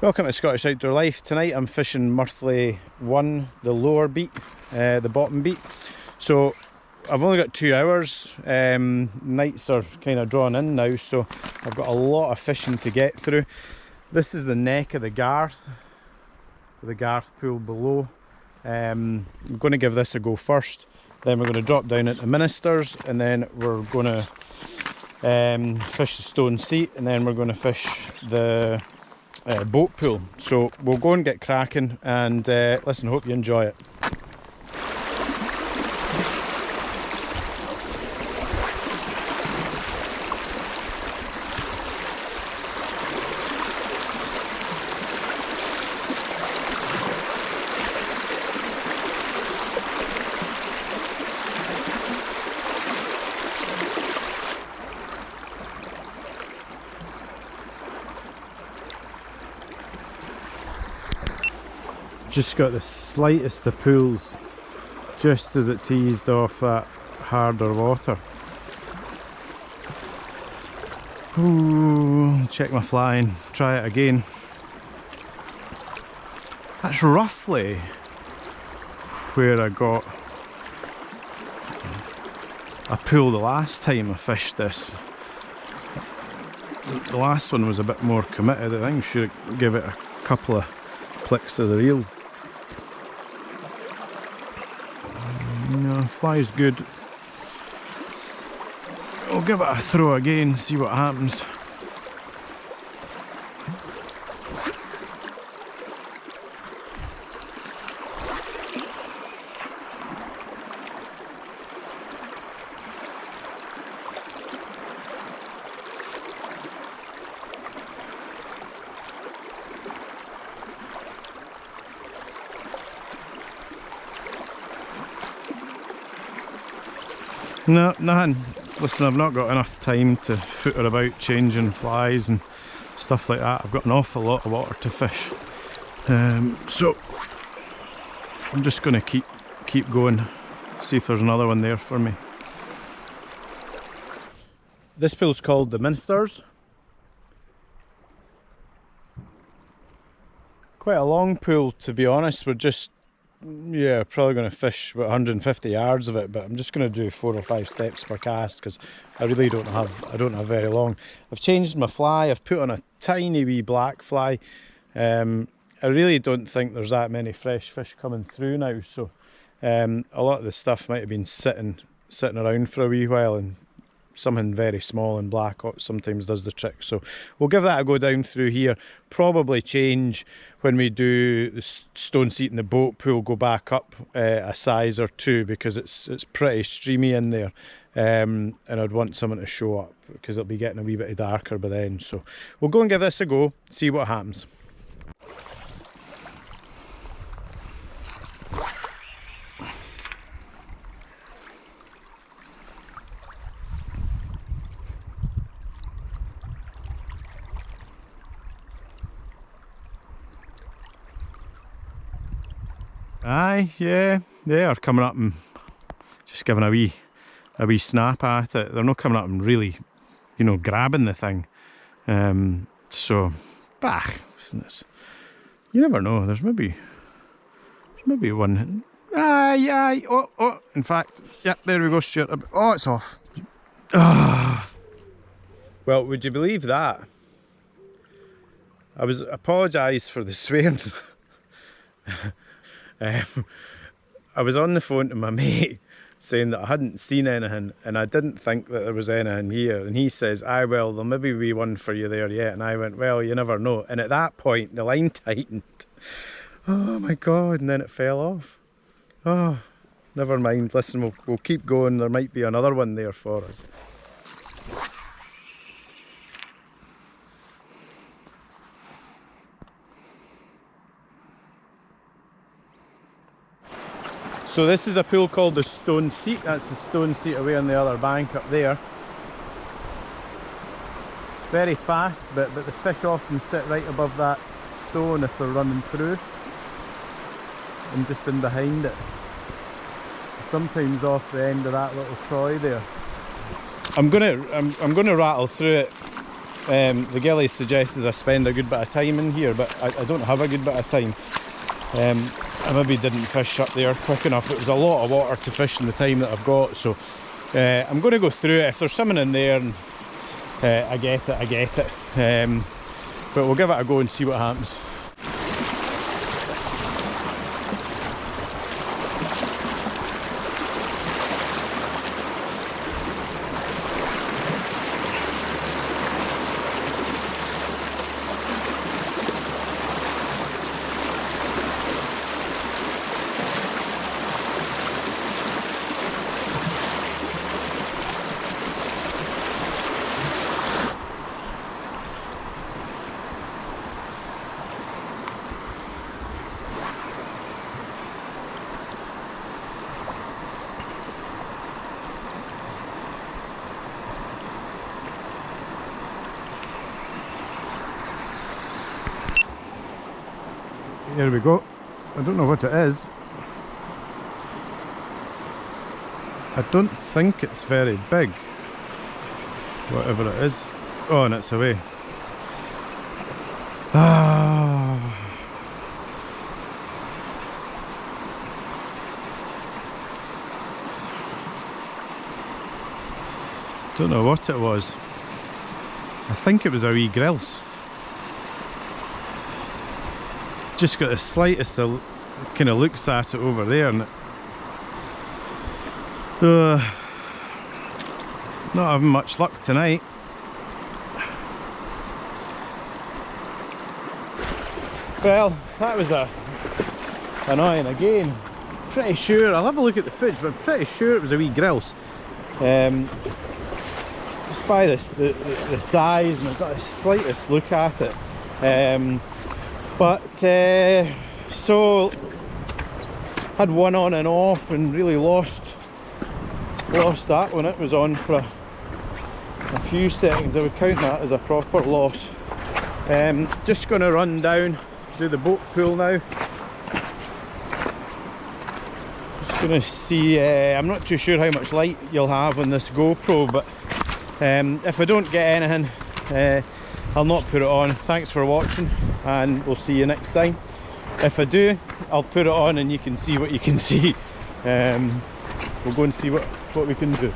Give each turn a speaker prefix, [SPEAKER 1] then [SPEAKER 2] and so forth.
[SPEAKER 1] Welcome to Scottish Outdoor Life. Tonight I'm fishing Murthly 1, the lower beat, the bottom beat. So I've only got 2 hours, nights are kind of drawn in now, so I've got a lot of fishing to get through. This is the neck of the Garth pool below. I'm going to give this a go first, then we're going to drop down into Ministers, and then we're going to fish the stone seat, and then we're going to fish the boat pool. So we'll go and get cracking, and listen, hope you enjoy it. Just got the slightest of pulls just as it teased off that harder water. Ooh, check my flying, try it again. That's roughly where I got a pull the last time I fished this. The last one was a bit more committed. I think I should give it a couple of clicks of the reel. Flies good. I'll give it a throw again, see what happens. No, nothing. Listen, I've not got enough time to footer about changing flies and stuff like that. I've got an awful lot of water to fish. So I'm just going to keep going, see if there's another one there for me. This pool's called the Ministers. Quite a long pool, to be honest. We're just probably going to fish about 150 yards of it, but I'm just going to do 4 or 5 steps per cast because I really don't have very long. I've changed my fly. I've put on a tiny wee black fly. I really don't think there's that many fresh fish coming through now, so a lot of the stuff might have been sitting around for a wee while, and something very small and black sometimes does the trick. So we'll give that a go down through here. Probably change when we do the stone seat and the boat pool, go back up a size or 2 because it's pretty streamy in there, and I'd want someone to show up because it'll be getting a wee bit darker by then. So we'll go and give this a go, see what happens. Aye, yeah, they are coming up and just giving a wee snap at it. They're not coming up and really, grabbing the thing. So, bah, you never know. There's maybe one. Aye, oh, in fact, yeah, there we go, Stuart. Oh, it's off. Oh. Well, would you believe that? I apologise for the swearing. I was on the phone to my mate saying that I hadn't seen anything and I didn't think that there was anything here, and he says, aye, well, there'll maybe be one for you there yet, and I went, well, you never know. And at that point the line tightened. Oh my god, and then it fell off. Oh, never mind. Listen, we'll keep going. There might be another one there for us. So this is a pool called the Stone Seat. That's the stone seat away on the other bank up there. Very fast, but the fish often sit right above that stone if they're running through, and just in behind it. Sometimes off the end of that little troy there. I'm gonna rattle through it The gillies suggested I spend a good bit of time in here, but I don't have a good bit of time. I maybe didn't fish up there quick enough. It was a lot of water to fish in the time that I've got, so I'm going to go through it. If there's something in there and I get it. But we'll give it a go and see what happens. Here we go. I don't know what it is. I don't think it's very big. Whatever it is. Oh, and it's away. Ah. Don't know what it was. I think it was a wee grilse. Just got the slightest of kind of looks at it over there, and not having much luck tonight. Well, that was annoying again. Pretty sure, I'll have a look at the footage, but I'm pretty sure it was a wee grilse. Just by the size, and I've got the slightest look at it. So had one on and off and really lost that when it was on for a few seconds. I would count that as a proper loss. Just going to run down, do the boat pull now. Just going to see, I'm not too sure how much light you'll have on this GoPro, but if I don't get anything, I'll not put it on. Thanks for watching, and we'll see you next time. If I do, I'll put it on and you can see what you can see. We'll go and see what we can do.